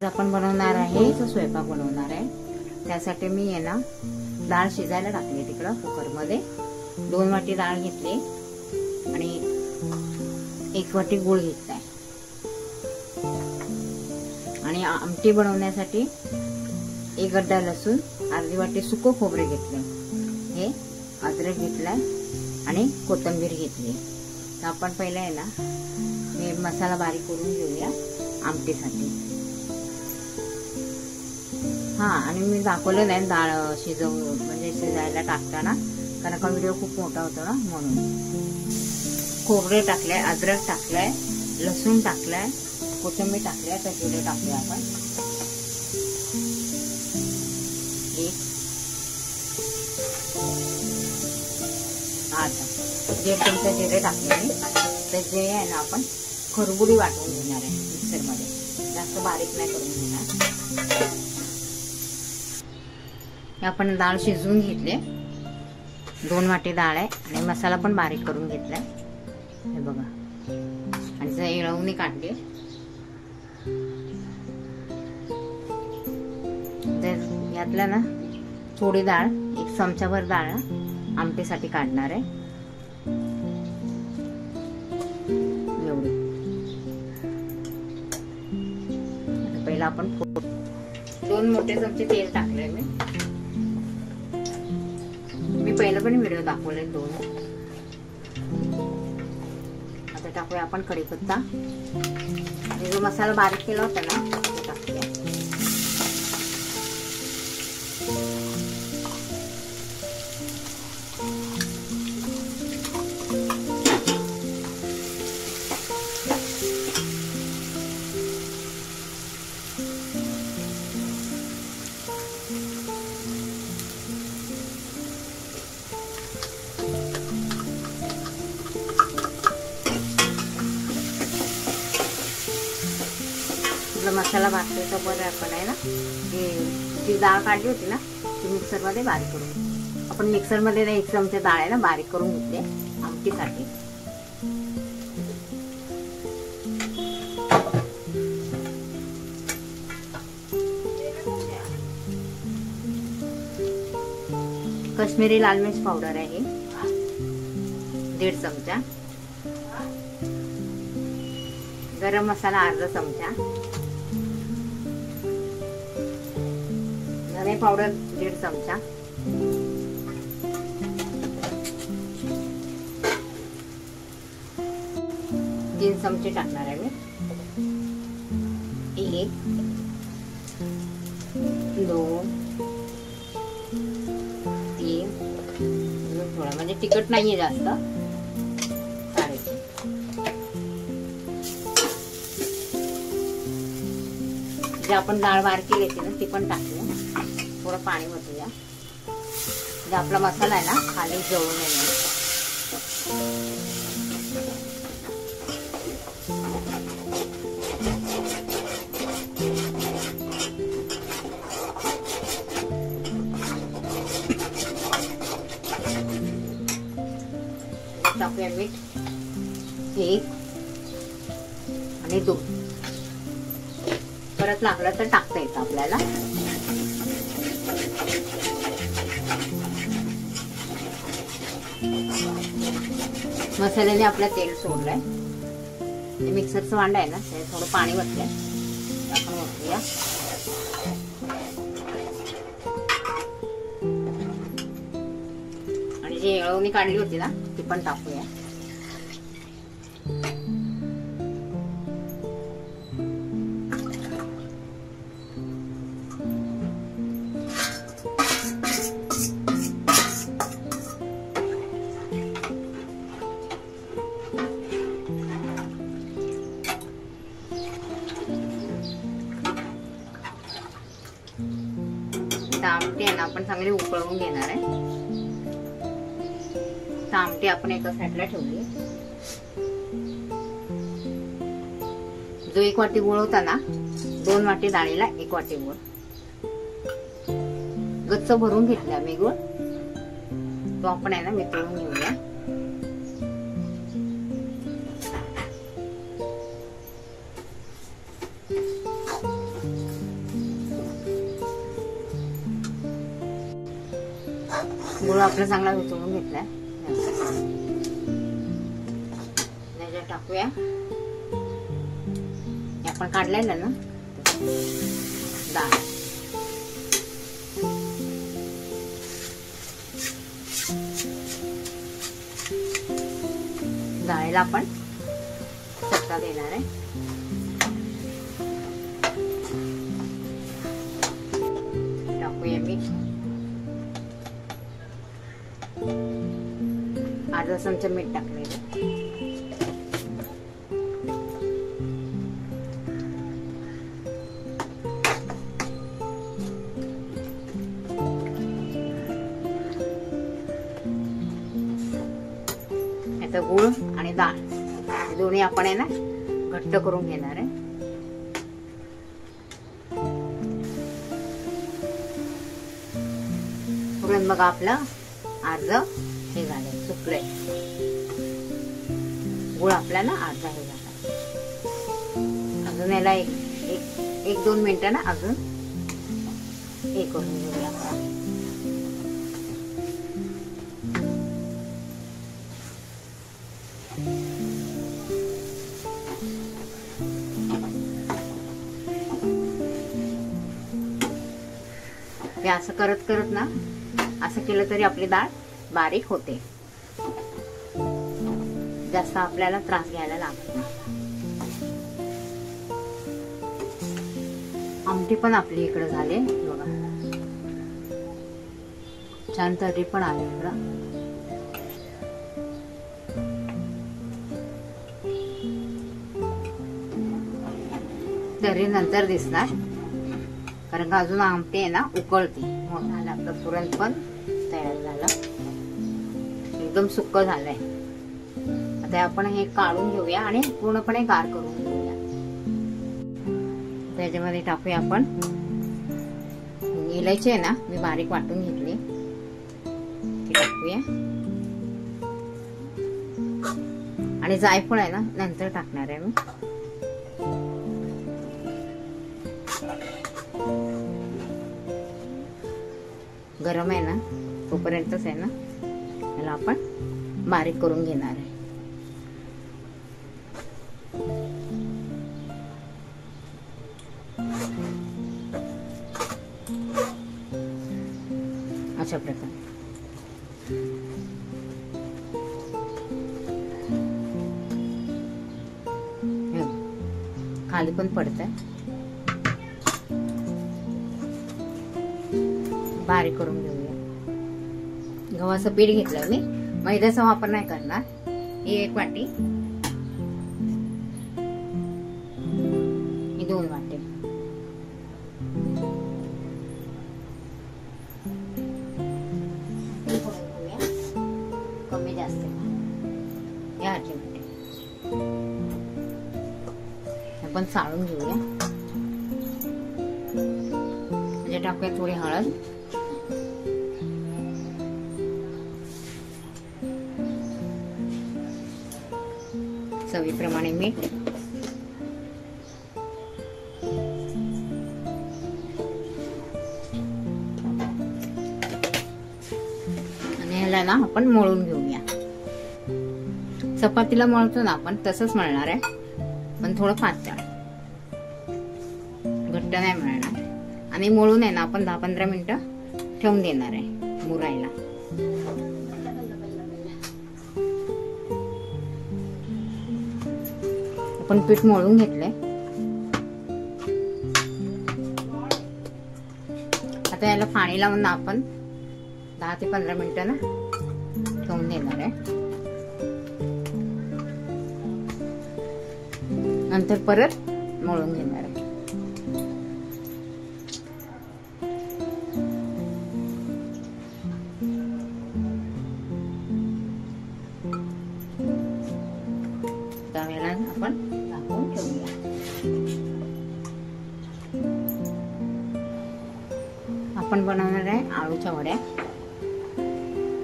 आपण बनवणार आहे स्वयंपाक बनवणार आहे। त्यासाठी मी आहे ना डाळ शिजायला टाकली तिकडं कुकर मध्ये। 2 वाटी डाळ घेतली आणि 1 वाटी गूळ घेतलाय आणि आमटी बनवण्यासाठी 1 गड्डा लसूण, अर्धी वाटी सुकं खोबरे घेतले, हे अद्रक घेतलाय आणि कोथिंबीर घेतली। तर आपण पहिला आहे ना हे मसाला बारीक करून घेऊया आमटीसाठी। आणि मी दाखवलं नाही डाळ म्हणजे शिजायला टाकताना, कारण का व्हिडिओ खूप मोठा होता ना म्हणून। खोबरे टाकले, अद्रक टाकलाय, लसूण टाकलाय, कोथिंबीर टाकलाय, तर जिरे टाकले आपण। आता 1.5 चमचा जिरे टाकले मी। तर जे आहे ना आपण खरबुडी वाटून घेणार आहे मिक्सर मध्ये, जास्त बारीक नाही करून घेणार। आपण डाळ शिजवून घेतली, 2 वाटी डाळ आहे आणि मसाला पण बारीक करून घेतलाय, हे बघा। आणि जर येळवणी काढली, तर यातला ना थोडी डाळ 1 चमचाभर डाळ आमटीसाठी काढणार आहे, एवढी। पहिला आपण 2 मोठे चमचे तेल टाकले मी पहिला पण व्हिडिओ दाखवले 2। आता टाकूया आपण कढीपत्ता, जो मसाला बारीक केला होता ना तो टाकूया। मसाला भाजते तोपर्यंत आपण आहे ना जी डाळ काढली होती ना ती मिक्सर मध्ये बारीक करून, आपण मिक्सर मध्ये 1 चमचा डाळ आहे ना बारीक करून घेतले आमटीसाठी। काश्मीरी लाल मिर्च पावडर आहे 1.5 चमचा, गरम मसाला अर्धा चमचा, धने पावडर 1.5 चमचा, तीन चमचे टाकणार आहे मी। 1 2 3 थोडा म्हणजे तिखट नाहीये जास्त। जे आपण डाळ बारीक केली होती ना ती पण टाकूया, थोडं पाणी ओतूया, म्हणजे आपला मसाला आहे ना खाली जळू नये। टाकूया मीठ 1 आणि 2, परत लागलं तर टाकता येतं आपल्याला। मसाल्याने आपलं तेल सोडलंय, मिक्सरचं भांडं आहे ना त्यात थोडं पाणी ओतलंय, आपण ओतूया। आणि जी येळवणी काढली होती ना ती पण टाकूया। आमटी आहे ना आपण चांगली उकळवून घेणार आहे। तर आमटी आपण एका साईडला ठेवली। जो 1 वाटी गूळ होता ना, 2 वाटी डाळीला 1 वाटी गूळ गच्च भरून घेतला मी गूळ, तो आपण आहे ना मिसळून घेऊया। गुळ आपला चांगला वितळून घेतलाय. त्याच्यात टाकूया आपण काढलेलं ना डाळ. डाळीला आपण चटका देणार आहे. टाकूया मीठ. अर्धा चमचा मीठ टाकलेलं. आता गुळ आणि डाळ हे दोन्ही आपण आहे ना घट्ट करून घेणार आहे. पुरण बघा आपलं अर्ध हे झालंय, सुकलंय. गुळ आपला ना अर्धा हे झाला. अजून याला एक दोन मिनिटं ना अजून हे करून घेऊया आपण. हे असं करत करत ना असं केलं तरी आपली डाळ बारीक होते. जास्त आपल्याला त्रास घ्यायला लागत नाही. आमटी पण आपली इकडे झाले बघा, छान तर्री पण आली इकडं. तर्री नंतर दिसणार कारण का अजून आमटी आहे ना उकळते. झालं आपलं पुरण पण तयार झालं, एकदम सुक्क झालंय. आता आपण हे काढून घेऊया आणि पूर्णपणे गार करून घेऊया. त्याच्यामध्ये टाकूया आपण इलायची आहे ना, मी बारीक वाटून घेतली ती टाकूया. आणि जायफळ आहे ना नंतर टाकणार आहे मी. गरम आहे ना तोपर्यंतच आहे ना याला आपण बारीक करून घेणार आहे. अशा प्रकारे खाली पण पडतंय. बारीक करून घेऊया. गव्हाचं पीठ घेतलं मी, मैद्याचा वापर नाही करणार. ही 1 वाटी, ही 2 वाटी. कमी जास्त या वाटी आपण चाळून घेऊया. म्हणजे टाकूया थोडी हळद, चवीप्रमाणे मीठ, आणि ह्याला ना आपण मळून घेऊया. चपातीला मळतो ना आपण तसंच मळणार आहे, पण थोडं पातळ, घट्ट नाही मळणार. आणि मळून आहे ना आपण 10-15 मिनिटं ठेवून देणार आहे मुरायला. आपण पीठ मळून घेतलंय. आता याला पाणी लावून आपण 10 ते 15 मिनिटं ना ठेवून देणार आहे. नंतर परत मळून घेणार आहे. त्यावेळेला आपण टाकून ठेवूया. आपण बनवणार आहे आळूच्या वड्या.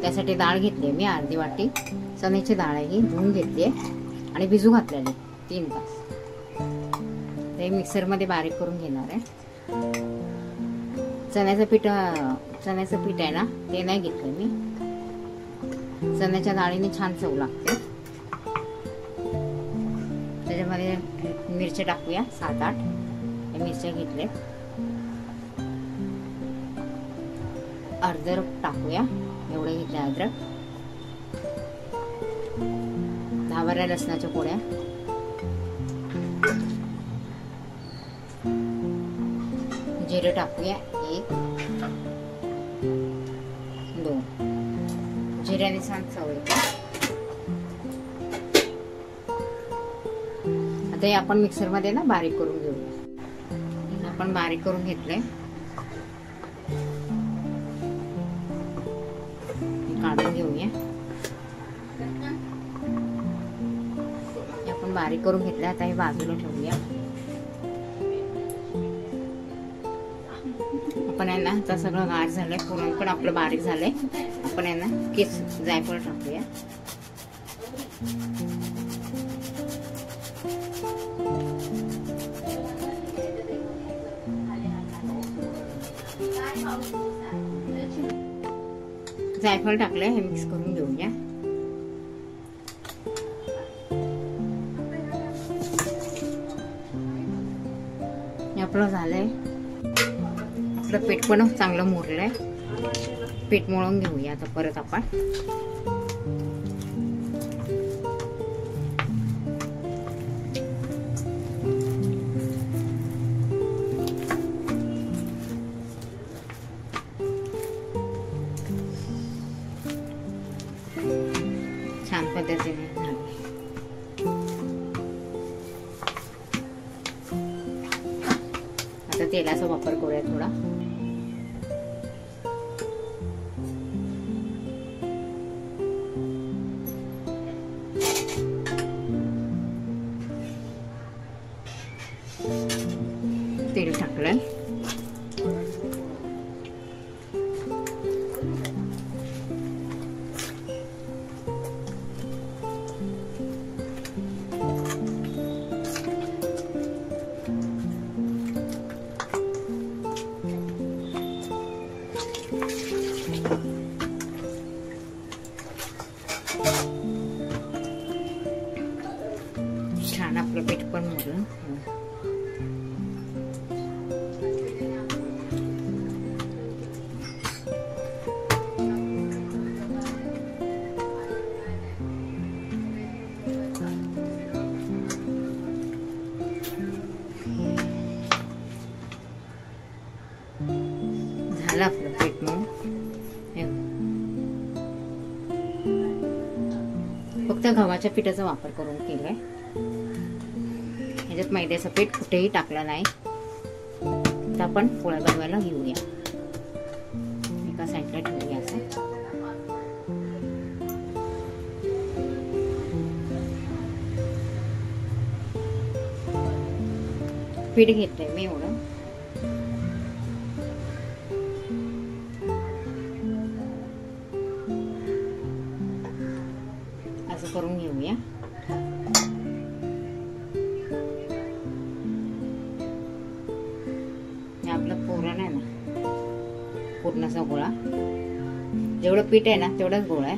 त्यासाठी डाळ घेतली मी अर्धी वाटी. चण्याची डाळ आहे ही, धुवून घेतली आणि भिजू घातलेली 3 तास. ते मिक्सर मध्ये बारीक करून घेणार आहे. चण्याचं पीठ आहे ना ते नाही घेतलं मी. चण्याच्या डाळीने छान चव लागते. त्याच्यामध्ये मिरच्या टाकूया 7-8 मिरच्या घेतले. अद्रक टाकूया, एवढे घेतले अद्रक. 10-12 लसणाच्या पोळ्या. जिरे टाकूया 1-2. जिऱ्याने छान चव येते. आता हे आपण मिक्सर मध्ये ना बारीक करून घेऊया. आपण बारीक करून घेतलंय. काढून घेऊया. आपण बारीक करून घेतलं. आता हे बाजूला ठेवूया. आपण यांना आता सगळं गार झालंय. पुरण पण आपलं बारीक झालंय. आपण यांना किस जायफळ टाकूया. जायफळ टाकलंय. हे मिक्स करून घेऊया. आपलं झालंय. आपलं पीठ पण चांगलं मुरलंय. पीठ मळून घेऊया आता परत आपण. छान पद्धतीने झालं. आता तेलाचा वापर करूया थोडा. तेल टाकलंय. छान आपलं पीठ पण मुरलं. झालं आपलं पीठ मग. फक्त गव्हाच्या पिठाचा वापर करून केलाय. ह्याच्यात मैद्याचं पीठ कुठेही टाकलं नाही. आता आपण पोळ्या बनवायला घेऊया. एका साईडला ठेवूया असं. पीठ घेतलंय मी एवढं. असं करून घेऊया. आपलं पुरण आहे ना, पुरणाचा गोळा. जेवढं पीठ आहे ना तेवढाच गोळा आहे.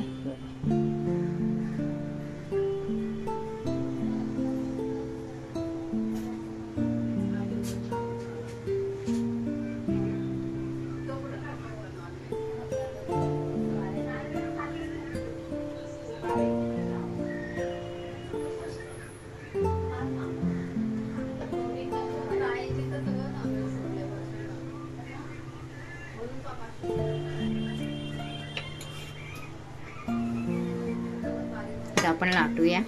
आपण लाटूया.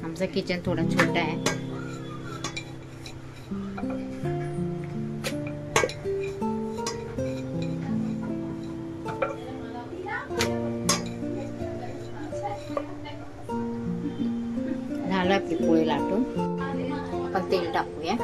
आमचं किचन थोडं छोटं आहे. झालं आपली पोळी लाटून. आपण तेल टाकूया.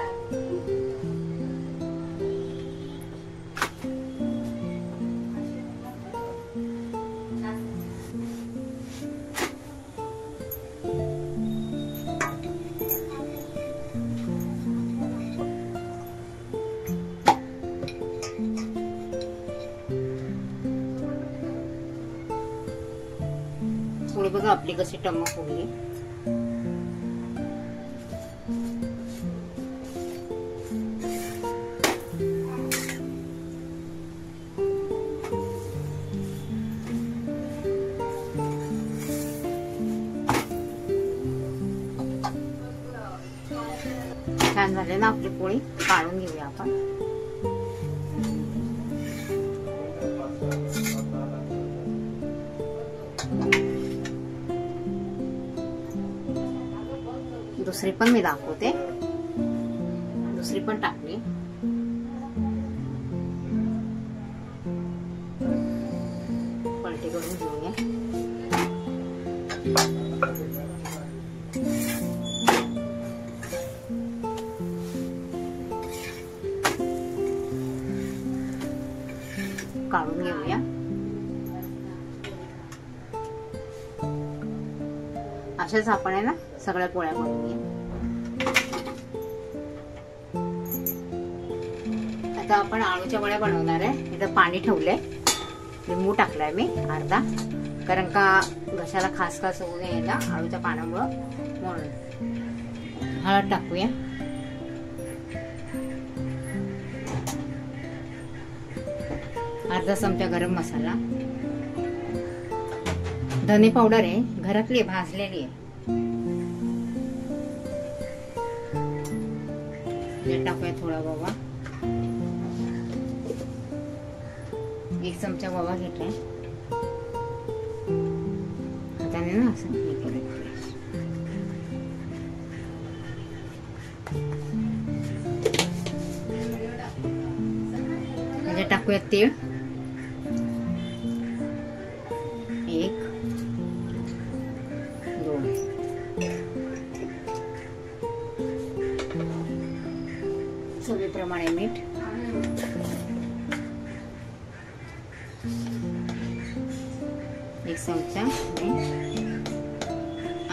पोळी बघा आपली कशी टम्म फुगली. छान झाले ना आपली पोळी. काढून घेऊया आपण. दुसरी पण मी दाखवते. दुसरी पण टाकली. पलटी करून घेऊया. काढून घेऊया. अशाच आपण आहे ना सगळ्या पोळ्या बनवूया. आता आपण आळूच्या वड्या बनवणार आहे. इथं पाणी ठेवलंय. लिंबू टाकलाय मी अर्धा, कारण का घशाला खास खास होऊ नये ना आळूच्या पाण्यामुळं, म्हणून. हळद टाकूया. अर्धा चमचा गरम मसाला. धने पावडर आहे, घरातली भाजलेली आहे. टाकूया थोडा ओवा. 1 चमचा ओवा घेतलाय. हाताने ना असं हे केलं. म्हणजे टाकूया तीळ. 1 2 चवीप्रमाणे मीठ. एक चमचा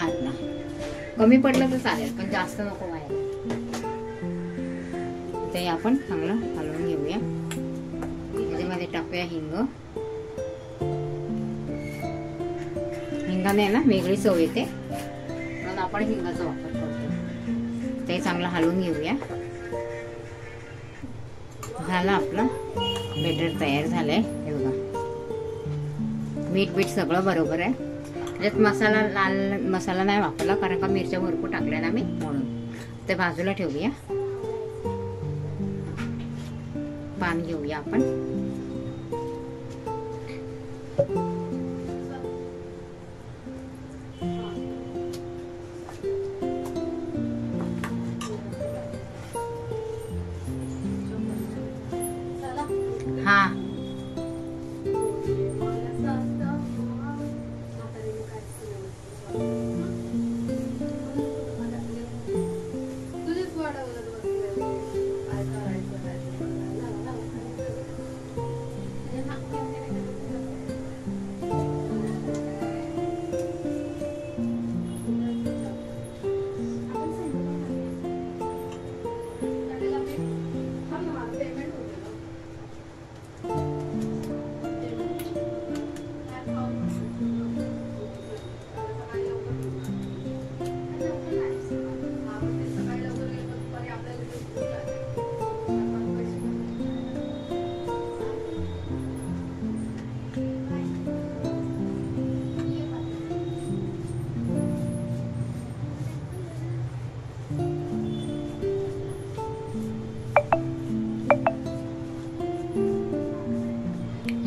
अर्धा. कमी पडलं तर चालेल, पण जास्त नको व्हायला. ते आपण चांगलं हलवून घेऊया. त्याच्यामध्ये टाकूया हिंग. हिंगाने ना वेगळी चव येते, म्हणून आपण हिंगाचा वापर करतो. ते चांगलं हलवून घेऊया. झालं आपलं बेटर तयार झालंय. हे बघा, मीठ बीठ सगळं बरोबर आहे. त्याच्यात मसाला, लाल मसाला नाही वापरला, कारण का मिरच्या भरपूर टाकल्या ना मी, म्हणून. ते बाजूला ठेवूया. पान घेऊया आपण. हा,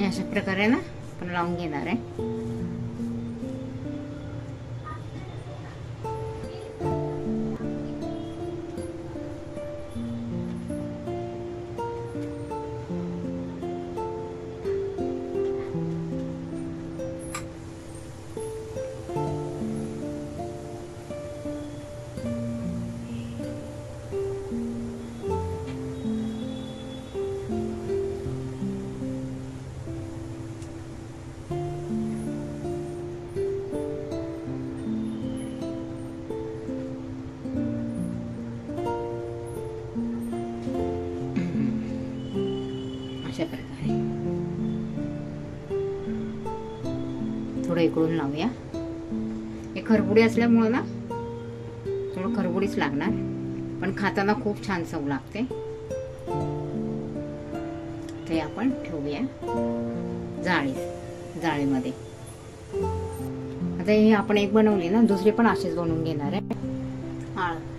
अशा प्रकारे ना आपण लावून घेणार आहे. थोडं इकडून लावूया. हे खरबुडी असल्यामुळं ना थोडं खरबुडीच लागणार, पण खाताना खूप छान चव लागते. ते आपण ठेवूया जाळीमध्ये. आता हे आपण एक बनवली ना, दुसरी पण अशीच बनवून घेणार आहे.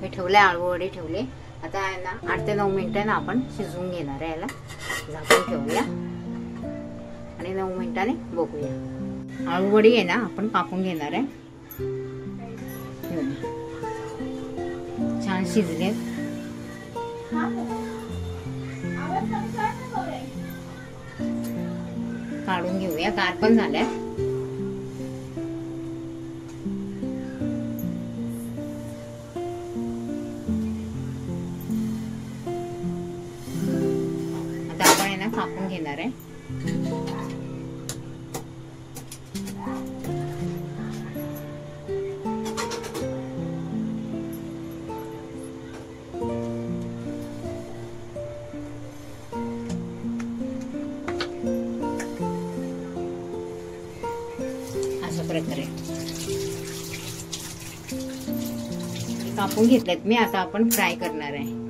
हे ठेवले, आळूवडी ठेवले. आता आहे ना 8 ते 9 मिनिटांना आपण शिजवून घेणार आहे. याला झाकून ठेवूया आणि 9 मिनिटांनी बघूया. आळूवडी आहे ना आपण कापून घेणार आहे. छान शिजलेत. काढून घेऊया, गार पण झाल्या. आता आपण आहे ना कापून घेणार आहे. अशा प्रकारे कापून घेतलेत मी. आता आपण फ्राय करणार आहे.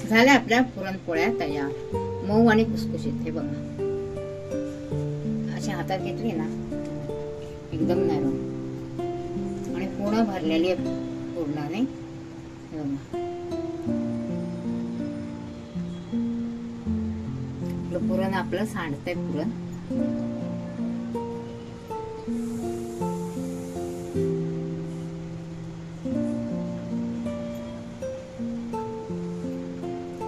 झाल्या आपल्या पुरणपोळ्या तयार, मऊ आणि खुसखुशीत. हे बघा, अशा हातात घेतली ना एकदम नरम आणि पूर्ण भरलेली आहे पूर्णाने. हे बघा, पुरण आपलं सांडतंय पुरण.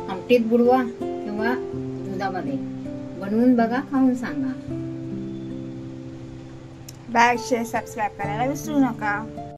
आमटीत बुडवा किंवा दुधामध्ये बनवून बघा, खाऊन सांगा. लाईक, शेअर, सबस्क्राईब करायला विसरू नका.